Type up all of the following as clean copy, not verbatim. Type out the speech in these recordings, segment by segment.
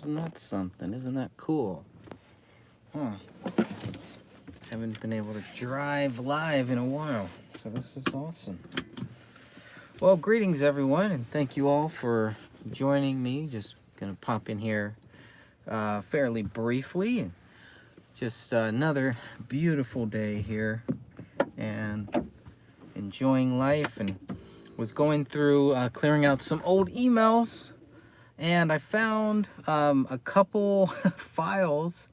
Isn't that something? Isn't that cool? Huh. Haven't been able to drive live in a while, so this is awesome. Well, greetings everyone, and thank you all for joining me. Just gonna pop in here fairly briefly, and just another beautiful day here, and enjoying life. And was going through clearing out some old emails, and I found a couple files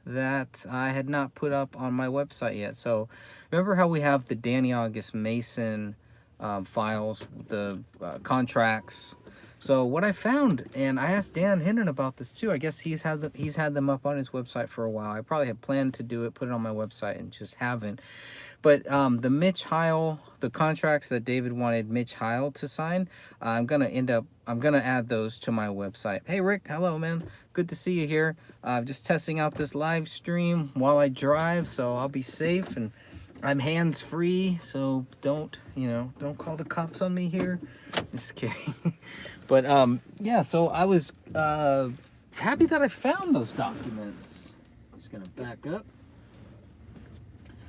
that I had not put up on my website yet. So remember how we have the Danny August Mason files, the contracts. So what I found, and I asked Dan Hinton about this too. I guess he's had them up on his website for a while. I probably had planned to do it, put it on my website, and just haven't. But the Mitch Heil, the contracts that David wanted Mitch Heil to sign, I'm gonna add those to my website. Hey Rick, hello man, good to see you here. Just testing out this live stream while I drive, so I'll be safe, and I'm hands-free, so don't call the cops on me here. Just kidding. But yeah, so I was happy that I found those documents. Just gonna back up.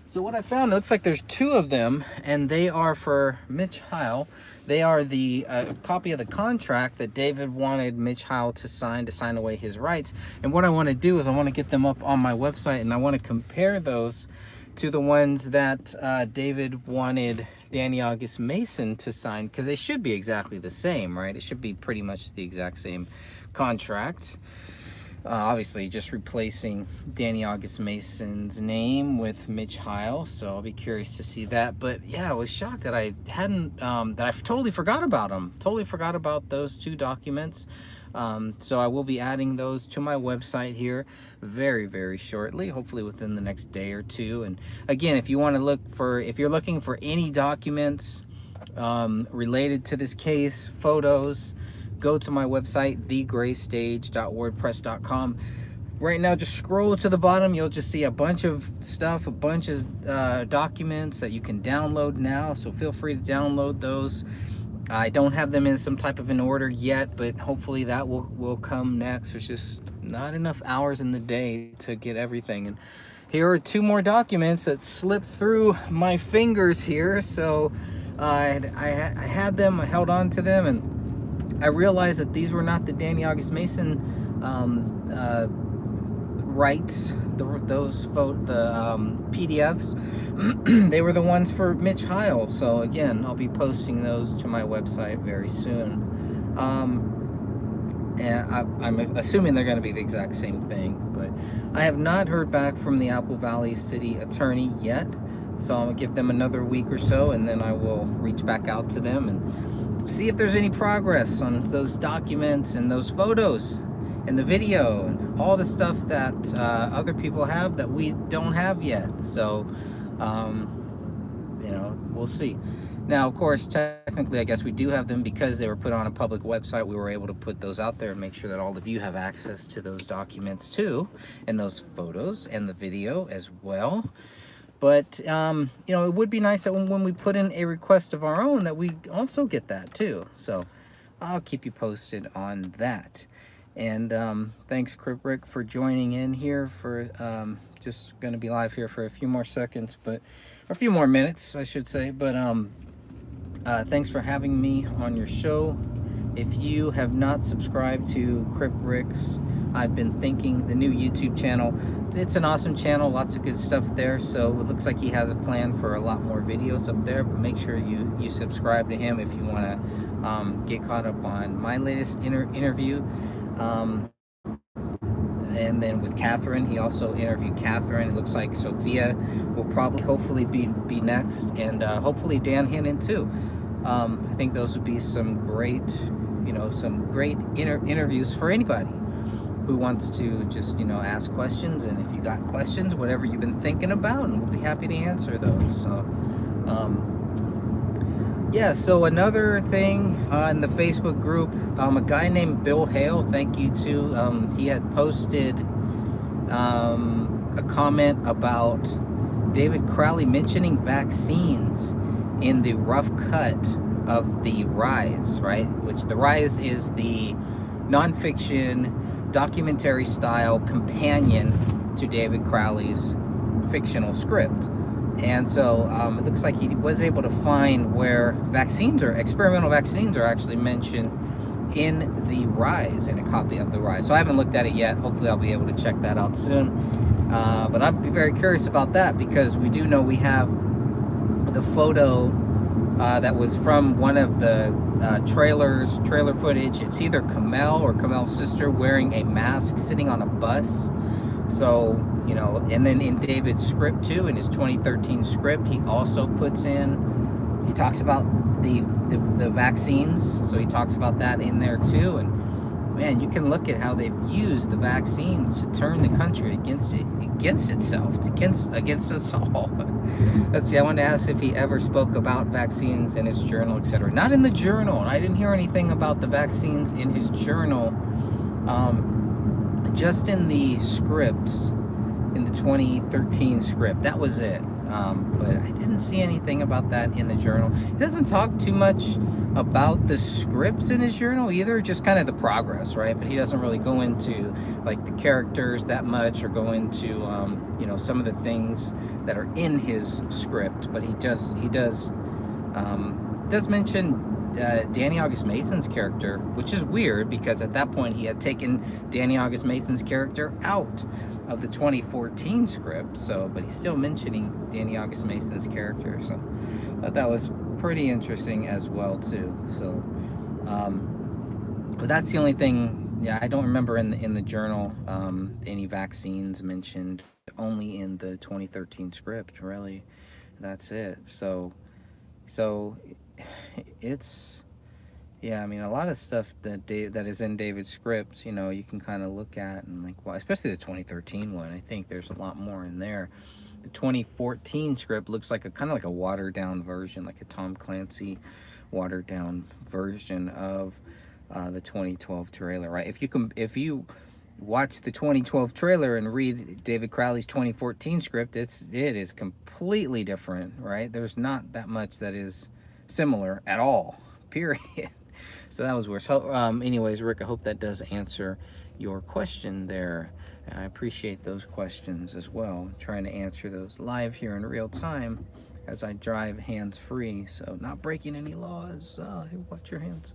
So what I found, it looks like there's two of them, and they are for Mitch Heil. They are the copy of the contract that David wanted Mitch Heil to sign away his rights. And what I want to do is I want to get them up on my website, and I want to compare those to the ones that David wanted Danny August Mason to sign, because they should be exactly the same, right? It should be pretty much the exact same contract. Obviously just replacing Danny August Mason's name with Mitch Heil, so I'll be curious to see that. But yeah, I was shocked that I hadn't that I totally forgot about them. Totally forgot about those two documents. So I will be adding those to my website here very, very shortly, hopefully within the next day or two. And again, if you're looking for any documents related to this case, photos, go to my website, thegraystage.wordpress.com. Right now, just scroll to the bottom. You'll just see a bunch of stuff, a bunch of documents that you can download now. So feel free to download those. I don't have them in some type of an order yet, but hopefully that will come next. There's just not enough hours in the day to get everything. And here are two more documents that slipped through my fingers here. So I had them, I held on to them, and I realized that these were not the Danny August Mason rights, the PDFs. They were the ones for Mitch Heil. So again, I'll be posting those to my website very soon. And I'm assuming they're going to be the exact same thing, but I have not heard back from the Apple Valley City Attorney yet. So I'm going to give them another week or so, and then I will reach back out to them and see if there's any progress on those documents and those photos and the video and all the stuff that other people have that we don't have yet. So, we'll see. Now, of course, technically, I guess we do have them because they were put on a public website. We were able to put those out there and make sure that all of you have access to those documents too, and those photos and the video as well. But, it would be nice that when we put in a request of our own, that we also get that too. So I'll keep you posted on that. And thanks, Kriprick, for joining in here for just going to be live here for a few more seconds, or a few more minutes, I should say. But thanks for having me on your show. If you have not subscribed to Kriprick's I've Been Thinking, the new YouTube channel, it's an awesome channel, lots of good stuff there. So it looks like he has a plan for a lot more videos up there, but make sure you subscribe to him if you want to get caught up on my latest interview. And then with Catherine, he also interviewed Catherine. It looks like Sophia will hopefully be next, and hopefully Dan Hinton too. I think those would be some great interviews for anybody who wants to just ask questions. And if you got questions, whatever you've been thinking about, and we'll be happy to answer those. So yeah, so another thing in the Facebook group, a guy named Bill Hale, thank you to, he had posted a comment about David Crowley mentioning vaccines in the rough cut of the Rise, right? Which the Rise is the nonfiction documentary style companion to David Crowley's fictional script. And so it looks like he was able to find where experimental vaccines are actually mentioned in The Rise, in a copy of The Rise. So I haven't looked at it yet. Hopefully I'll be able to check that out soon. But I'd be very curious about that, because we do know we have the photo that was from one of the trailer footage. It's either Kamel or Kamel's sister wearing a mask sitting on a bus. So, you know, and then in David's script too, in his 2013 script, he also puts in, he talks about the vaccines. So he talks about that in there too. And man, you can look at how they've used the vaccines to turn the country against itself, against us all. Let's see, I wanted to ask if he ever spoke about vaccines in his journal, etc. Not in the journal. I didn't hear anything about the vaccines in his journal. Just in the scripts, in the 2013 script. That was it. But I didn't see anything about that in the journal. He doesn't talk too much about the scripts in his journal either, just kind of the progress, right? But he doesn't really go into like the characters that much, or go into you know, some of the things that are in his script. But he does mention Danny August Mason's character, which is weird because at that point he had taken Danny August Mason's character out of the 2014 script. So, but he's still mentioning Danny August Mason's character. So I thought that was pretty interesting as well too. So, but that's the only thing. Yeah, I don't remember in the journal any vaccines mentioned. Only in the 2013 script, really. That's it. So it's, yeah, I mean, a lot of stuff that is in David's script, you know, you can kind of look at and like, well, especially the 2013 one. I think there's a lot more in there. The 2014 script looks like a kind of like a watered down version, like a Tom Clancy watered down version of the 2012 trailer, right? If you watch the 2012 trailer and read David Crowley's 2014 script, it is completely different, right? There's not that much that is similar at all, period. So that was worse. Anyways, Rick, I hope that does answer your question there. I appreciate those questions as well. I'm trying to answer those live here in real time as I drive hands-free, so not breaking any laws. Watch your hands.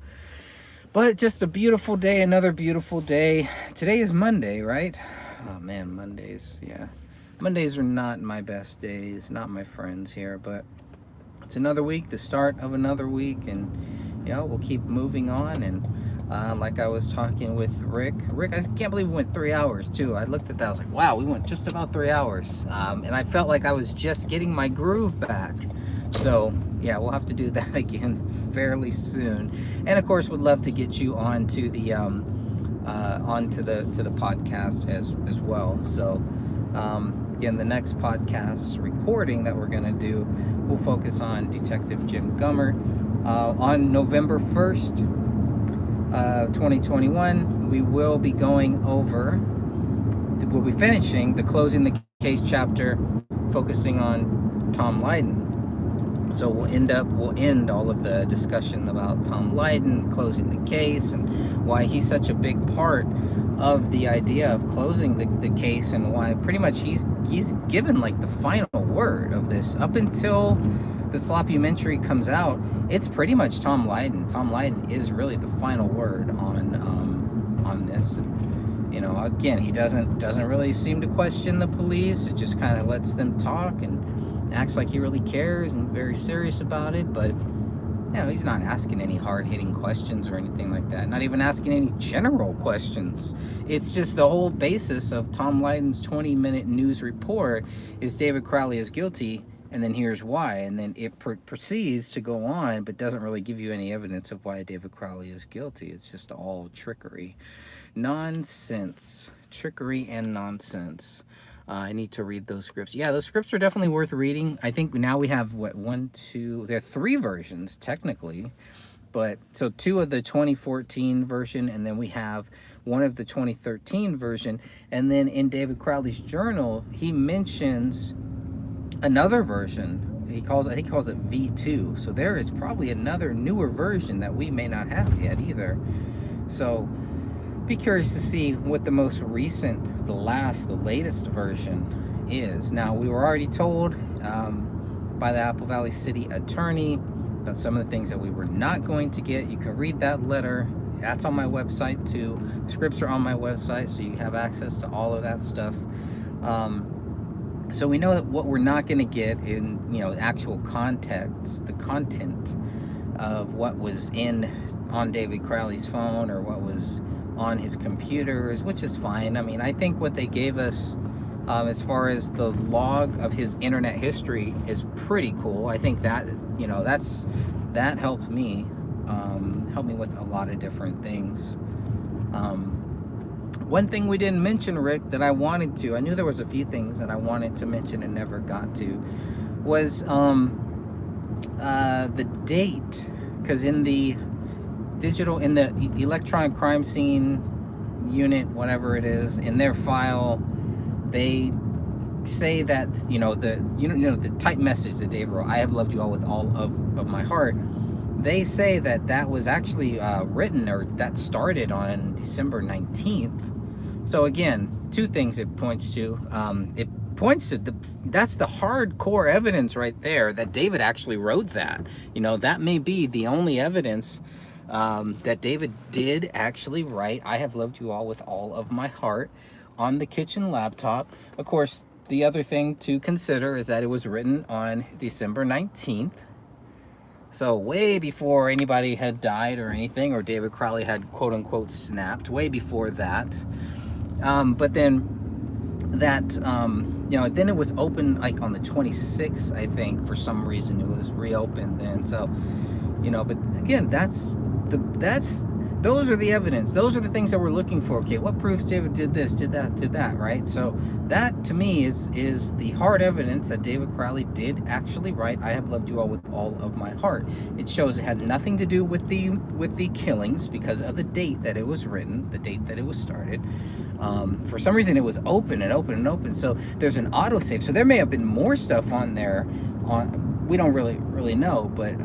But just a beautiful day, another beautiful day. Today is Monday, right? Oh man, Mondays, yeah. Mondays are not my best days, not my friends here, but it's another week, the start of another week, and you know, we'll keep moving on. And like I was talking with Rick, I can't believe we went 3 hours too. I looked at that, I was like, wow, we went just about 3 hours. And I felt like I was just getting my groove back. So yeah, we'll have to do that again fairly soon. And of course, would love to get you onto the onto the podcast as well. So again, the next podcast recording that we're gonna do, we'll focus on Detective Jim Gummert. On November 1st, 2021, we will be going over, we'll be finishing the Closing the Case chapter, focusing on Tom Lydon. So we'll end all of the discussion about Tom Lydon, closing the case, and why he's such a big part of the idea of closing the case, and why pretty much he's given like the final word of this. Up until the Sloppumentary comes out, it's pretty much Tom Lydon. Tom Lydon is really the final word on this. And, you know, again, he doesn't really seem to question the police. It just kind of lets them talk and acts like he really cares and very serious about it. But you know, he's not asking any hard-hitting questions or anything like that. Not even asking any general questions. It's just the whole basis of Tom Lydon's 20-minute news report is David Crowley is guilty, and then here's why. And then it proceeds to go on, but doesn't really give you any evidence of why David Crowley is guilty. It's just all trickery. Nonsense. Trickery and nonsense. I need to read those scripts. Yeah, those scripts are definitely worth reading. I think now we have, what, there are 3 versions, technically. But, so 2 of the 2014 version, and then we have 1 of the 2013 version. And then in David Crowley's journal, he mentions another version. I think he calls it V2. So there is probably another newer version that we may not have yet either. So be curious to see what the most recent, the latest version is. Now, we were already told by the Apple Valley City attorney about some of the things that we were not going to get. You can read that letter. That's on my website too. Scripts are on my website, so you have access to all of that stuff. So we know that what we're not going to get in, actual context, the content of what was on David Crowley's phone or what was on his computers, which is fine. I mean, I think what they gave us as far as the log of his internet history is pretty cool. I think that, that helped me with a lot of different things. One thing we didn't mention, Rick, that I wanted to, I knew there was a few things that I wanted to mention and never got to, was the date, because in the electronic crime scene unit, whatever it is, in their file, they say that, the type message that Dave wrote, "I have loved you all with all of my heart." They say that was actually written, or that started on December 19th. So again, two things it points to. It points to that's the hardcore evidence right there that David actually wrote that. That may be the only evidence that David did actually write "I have loved you all with all of my heart" on the kitchen laptop. Of course, the other thing to consider is that it was written on December 19th. So way before anybody had died or anything, or David Crowley had quote unquote snapped, way before that. But then that, then it was open like on the 26th, I think, for some reason it was reopened then. So, but again, those are the evidence. Those are the things that we're looking for. Okay, what proves David did this, did that, right? So that to me is the hard evidence that David Crowley did actually write "I have loved you all with all of my heart." It shows it had nothing to do with the killings because of the date that it was written, the date that it was started. For some reason it was open and open and open. So there's an autosave. So there may have been more stuff on there. We don't really know, but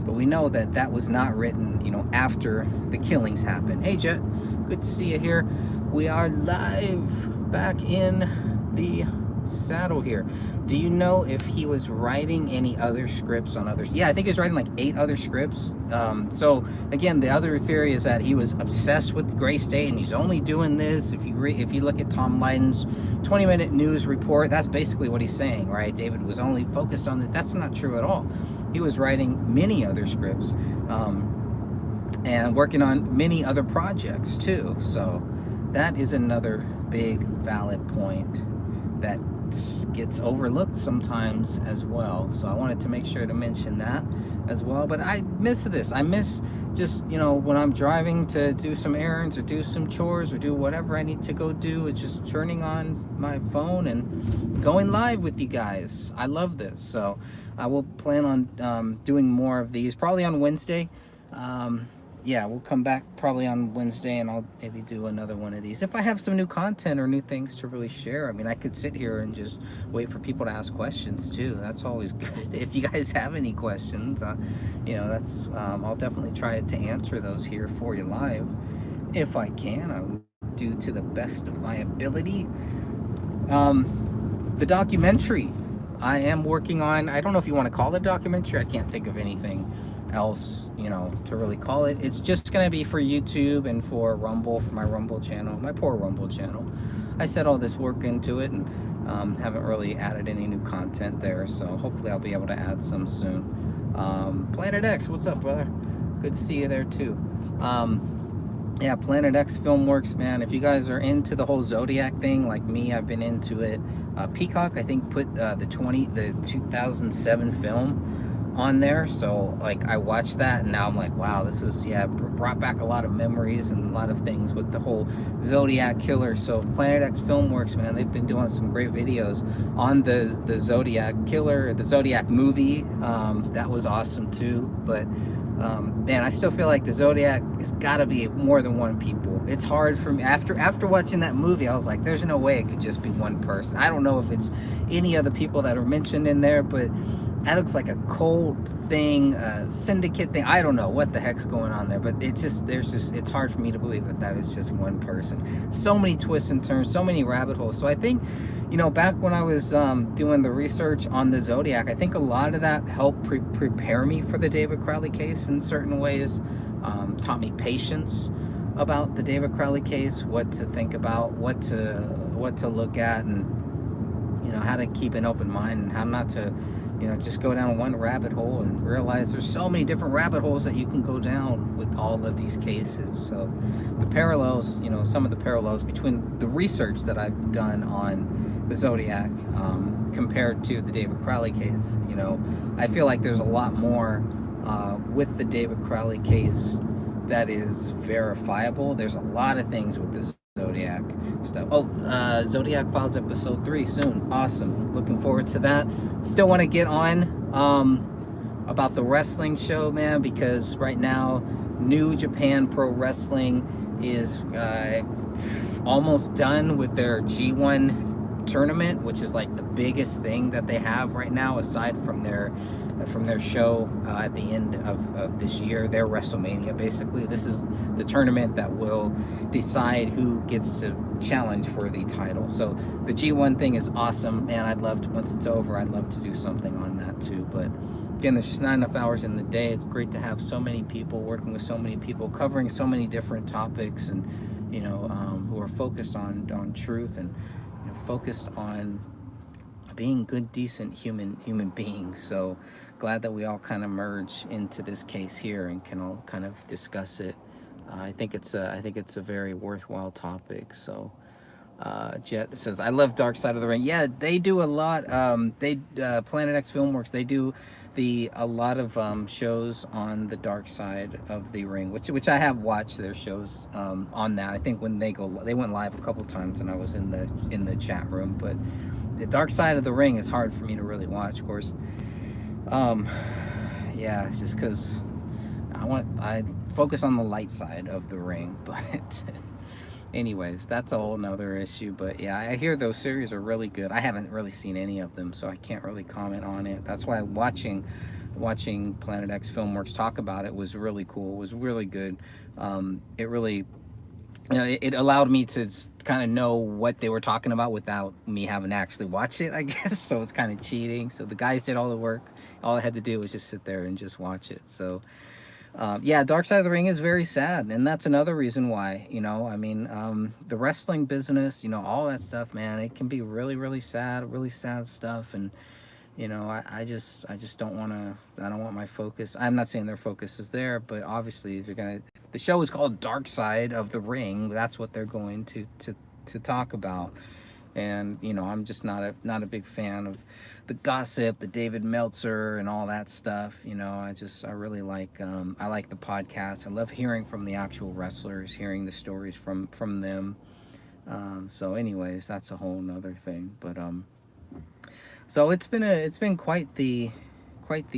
we know that was not written, after the killings happened. Hey, Jet, good to see you here. We are live back in the saddle here. Do you know if he was writing any other scripts on others? Yeah, I think he was writing like 8 other scripts. So again, the other theory is that he was obsessed with Gray State and he's only doing this. If you look at Tom Leiden's 20-minute news report, that's basically what he's saying, right? David was only focused on that. That's not true at all. He was writing many other scripts and working on many other projects too. So that is another big valid point that gets overlooked sometimes as well. So I wanted to make sure to mention that as well. But I miss this. I miss just, when I'm driving to do some errands or do some chores or do whatever I need to go do, it's just turning on my phone and going live with you guys. I love this. So I will plan on doing more of these, probably on Wednesday. Yeah, we'll come back probably on Wednesday and I'll maybe do another one of these. If I have some new content or new things to really share, I mean, I could sit here and just wait for people to ask questions too. That's always good. If you guys have any questions, that's, I'll definitely try to answer those here for you live. If I can, I will do to the best of my ability. The documentary I am working on, I don't know if you want to call it a documentary. I can't think of anything else, to really call it. It's just going to be for YouTube and for Rumble, for my Rumble channel, my poor Rumble channel. I set all this work into it and haven't really added any new content there, so hopefully I'll be able to add some soon. Planet X, what's up, brother? Good to see you there too. Yeah, Planet X Filmworks, man. If you guys are into the whole Zodiac thing like me, I've been into it. Peacock, I think, put the 2007 film on there, so like I watched that and now I'm like, wow, this is, brought back a lot of memories and a lot of things with the whole Zodiac killer. So Planet X Filmworks, man, they've been doing some great videos on the Zodiac killer, the Zodiac movie. That was awesome too. But man, I still feel like the Zodiac has got to be more than one people. It's hard for me after watching that movie. I was like, there's no way it could just be one person. I don't know if it's any other people that are mentioned in there, but that looks like a cult thing, a syndicate thing. I don't know what the heck's going on there, but it's hard for me to believe that that is just one person. So many twists and turns, so many rabbit holes. So I think, back when I was doing the research on the Zodiac, I think a lot of that helped prepare me for the David Crowley case in certain ways. Taught me patience about the David Crowley case, what to think about, what to look at, and how to keep an open mind, and how not to just go down one rabbit hole and realize there's so many different rabbit holes that you can go down with all of these cases. So the parallels, some of the parallels between the research that I've done on the Zodiac compared to the David Crowley case, I feel like there's a lot more with the David Crowley case that is verifiable. There's a lot of things with this Zodiac stuff. Zodiac Files episode 3 soon. Awesome. Looking forward to that. Still want to get on about the wrestling show, man, because right now New Japan Pro Wrestling is almost done with their G1 tournament, which is like the biggest thing that they have right now, aside from their show at the end of this year, their WrestleMania. Basically, this is the tournament that will decide who gets to challenge for the title. So the G1 thing is awesome, man. I'd love to, once it's over, I'd love to do something on that too. But again, there's just not enough hours in the day. It's great to have so many people working with so many people, covering so many different topics, and who are focused on truth, and focused on being good, decent human beings. So glad that we all kind of merge into this case here and can all kind of discuss it. I think it's a very worthwhile topic. So Jet says, I love Dark Side of the Ring. Yeah, they do a lot. Planet X Filmworks, they do a lot of shows on the Dark Side of the Ring, which I have watched their shows on that. I think when they went live a couple times, and I was in the chat room. But the Dark Side of the Ring is hard for me to really watch, of course. Yeah, it's just because I focus on the light side of the ring. But anyways, that's a whole nother issue. But yeah, I hear those series are really good. I haven't really seen any of them, so I can't really comment on it. That's why watching Planet X Filmworks talk about it was really cool. It was really good. It really, it allowed me to kind of know what they were talking about without me having to actually watch it, I guess. So it's kind of cheating. So the guys did all the work. All I had to do was just sit there and just watch it. So yeah, Dark Side of the Ring is very sad, and that's another reason why, the wrestling business, all that stuff, man, it can be really, really sad stuff. And I just don't want to. I don't want my focus. I'm not saying their focus is there, but obviously, if the show is called Dark Side of the Ring, that's what they're going to talk about. And I'm just not a big fan of the gossip, the David Meltzer and all that stuff. I really like I like the podcast. I love hearing from the actual wrestlers, hearing the stories from them. So anyways, that's a whole nother thing. But so it's been quite the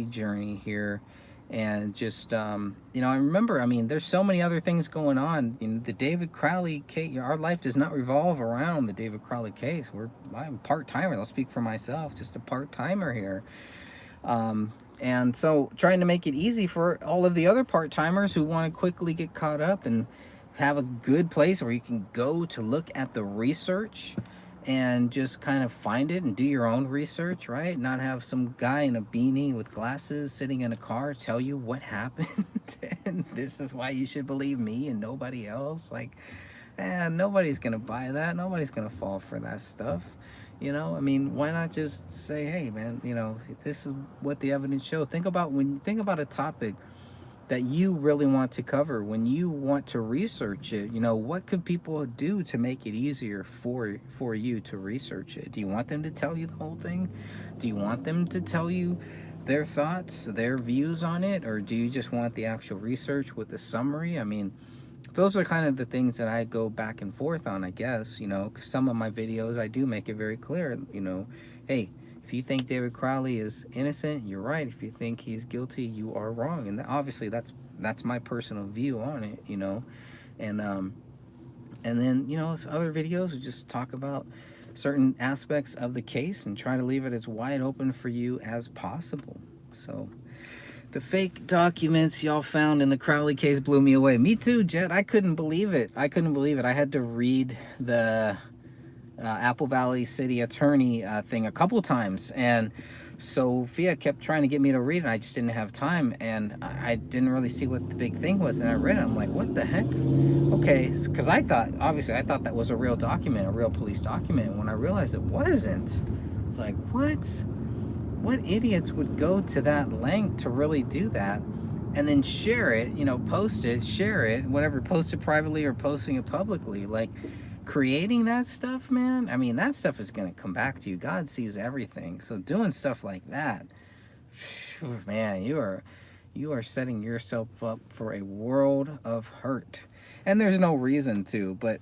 journey here. And just I remember, there's so many other things going on. The David Crowley case, our life does not revolve around the David Crowley case. I'm part-timer. I'll speak for myself, just a part-timer here. And so trying to make it easy for all of the other part-timers who want to quickly get caught up and have a good place where you can go to look at the research and just kind of find it and do your own research, right? Not have some guy in a beanie with glasses sitting in a car tell you what happened and this is why you should believe me and nobody else. Like, nobody's gonna buy that. Nobody's gonna fall for that stuff. Why not just say, hey, man, this is what the evidence shows. When you think about a topic that you really want to cover, when you want to research it, what could people do to make it easier for you to research it? Do you want them to tell you the whole thing? Do you want them to tell you their thoughts, their views on it? Or do you just want the actual research with the summary? Those are kind of the things that I go back and forth on, I guess, because some of my videos, I do make it very clear, hey, if you think David Crowley is innocent, you're right. If you think he's guilty, you are wrong. And obviously, that's my personal view on it, And then, other videos we just talk about certain aspects of the case and try to leave it as wide open for you as possible. So the fake documents y'all found in the Crowley case blew me away. Me too, Jet. I couldn't believe it. I had to read the Apple Valley City Attorney thing a couple times, and Sophia kept trying to get me to read it. I just didn't have time, and I didn't really see what the big thing was. And I read it. I'm like, what the heck? Okay, because I thought that was a real document, a real police document. When I realized it wasn't, I was like, what? What idiots would go to that length to really do that? And then share it, post it, share it, whatever, post it privately or posting it publicly. Like, creating that stuff, man, I mean, that stuff is going to come back to you. God sees everything. So doing stuff like that, man, you are setting yourself up for a world of hurt. And there's no reason to, but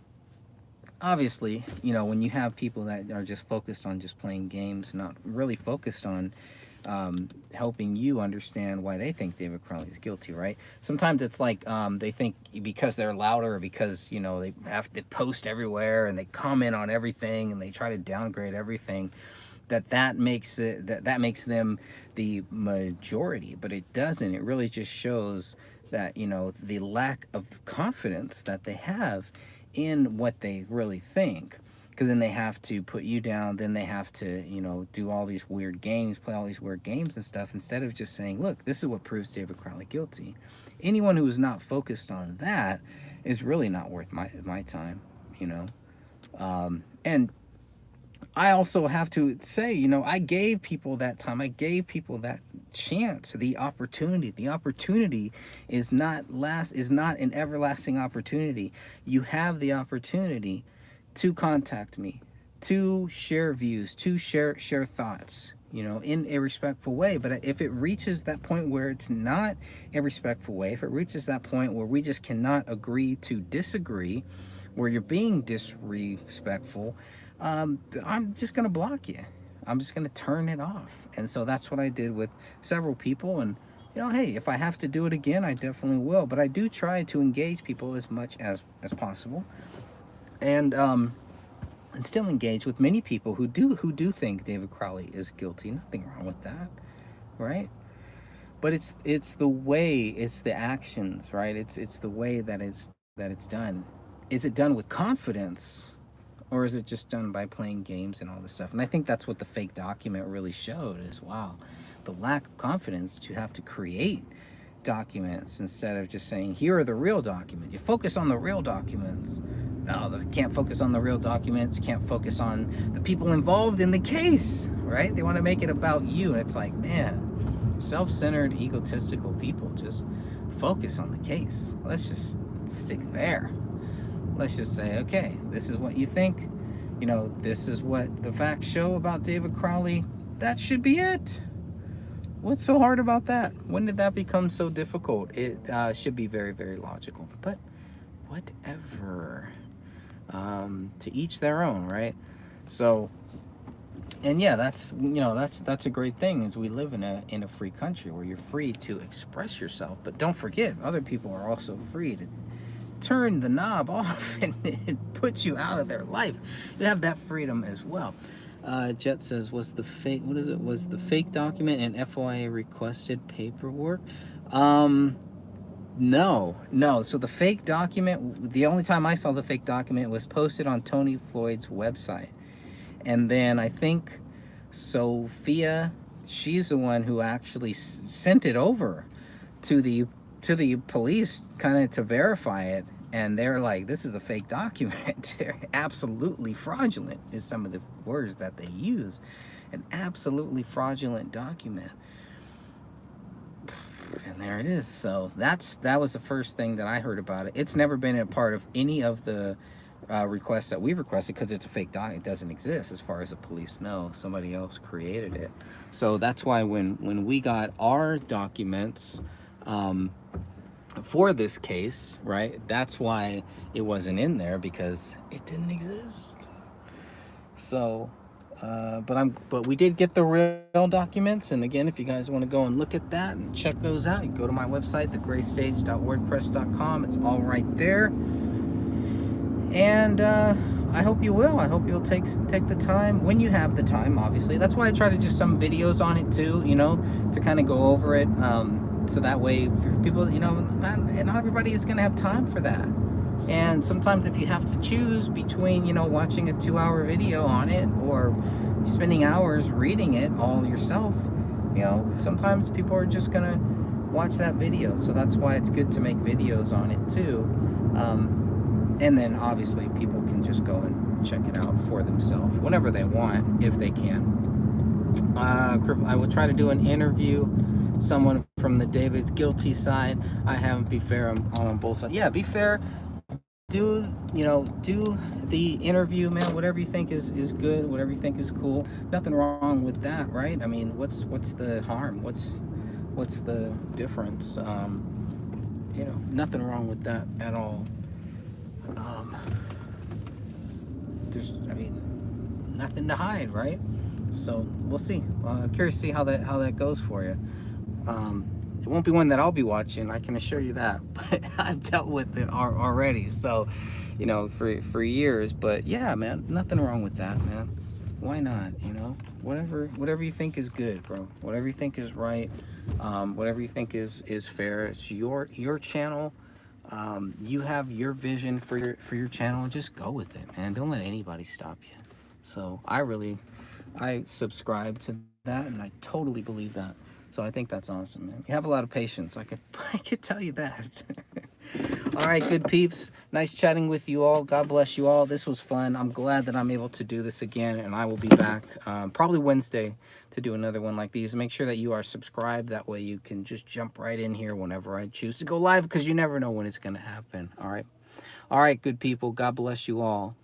obviously, when you have people that are just focused on just playing games, not really focused on helping you understand why they think David Crowley is guilty, right? Sometimes it's like they think because they're louder or because, they have to post everywhere and they comment on everything and they try to downgrade everything, that makes them the majority. But it doesn't. It really just shows that, the lack of confidence that they have in what they really think. Because then they have to put you down, then they have to, do all these weird games, play all these weird games and stuff, instead of just saying, look, this is what proves David Crowley guilty. Anyone who is not focused on that is really not worth my time, And I also have to say, I gave people that time. I gave people that chance, the opportunity. The opportunity is not an everlasting opportunity. You have the opportunity to contact me, to share views, to share thoughts, in a respectful way. But if it reaches that point where it's not a respectful way, if it reaches that point where we just cannot agree to disagree, where you're being disrespectful, I'm just going to block you. I'm just going to turn it off. And so that's what I did with several people. And, hey, if I have to do it again, I definitely will. But I do try to engage people as much as possible. And still engage with many people who do think David Crowley is guilty. Nothing wrong with that, right? But it's the way, it's the actions, right? It's the way that it's done. Is it done with confidence, or is it just done by playing games and all this stuff? And I think that's what the fake document really showed, is wow, the lack of confidence to have to create documents instead of just saying, here are the real documents. You focus on the real documents. No, they can't focus on the real documents. You can't focus on the people involved in the case, right? They want to make it about you. And it's like, man, self-centered, egotistical people, just focus on the case. Let's just stick there. Let's just say, okay, this is what you think. This is what the facts show about David Crowley. That should be it. What's so hard about that? When did that become so difficult? It should be very, very logical. But whatever. To each their own, right? So, and yeah, that's a great thing, is we live in a free country where you're free to express yourself. But don't forget, other people are also free to turn the knob off and put you out of their life. You have that freedom as well. Jet says, was the fake document and FOIA requested paperwork? No. So the fake document, the only time I saw the fake document was posted on Tony Floyd's website. And then I think Sophia, she's the one who actually sent it over to the police kind of to verify it. And they're like, this is a fake document. They're absolutely fraudulent is some of the words that they use. An absolutely fraudulent document. And there it is. So that was the first thing that I heard about it. It's never been a part of any of the requests that we've requested, because it's a fake document. It doesn't exist as far as the police know. Somebody else created it. So that's why when we got our documents for this case, right, that's why it wasn't in there, because it didn't exist. So but we did get the real documents, and again, if you guys want to go and look at that and check those out, you go to my website, thegraystage.wordpress.com. It's all right there. And I hope you will. I hope you'll take the time when you have the time. Obviously, that's why I try to do some videos on it too. You know, to kind of go over it. So that way, for people, you know, not everybody is gonna have time for that. And sometimes if you have to choose between, you know, watching a 2-hour video on it or spending hours reading it all yourself, you know, sometimes people are just gonna watch that video. So that's why it's good to make videos on it too. And then obviously people can just go and check it out for themselves whenever they want, if they can. I will try to do an interview, someone from the David's Guilty side. I haven't. Be fair, I'm on both sides. Yeah, be fair. Do the interview, man. Whatever you think is good, whatever you think is cool. Nothing wrong with that, right? I mean, what's the harm? What's the difference? You know, nothing wrong with that at all. There's, I mean, nothing to hide, right? So we'll see. Curious to see how that goes for you. It won't be one that I'll be watching, I can assure you that. But I've dealt with it already, so, you know, for years. But yeah, man, nothing wrong with that, man. Why not? You know, whatever you think is good, bro. Whatever you think is right. Whatever you think is fair. It's your channel. You have your vision for your channel. Just go with it, man. Don't let anybody stop you. So I subscribe to that, and I totally believe that. So I think that's awesome, man. You have a lot of patience. I could tell you that. All right, good peeps. Nice chatting with you all. God bless you all. This was fun. I'm glad that I'm able to do this again, and I will be back probably Wednesday to do another one like these. Make sure that you are subscribed. That way you can just jump right in here whenever I choose to go live, because you never know when it's going to happen. All right. All right, good people. God bless you all.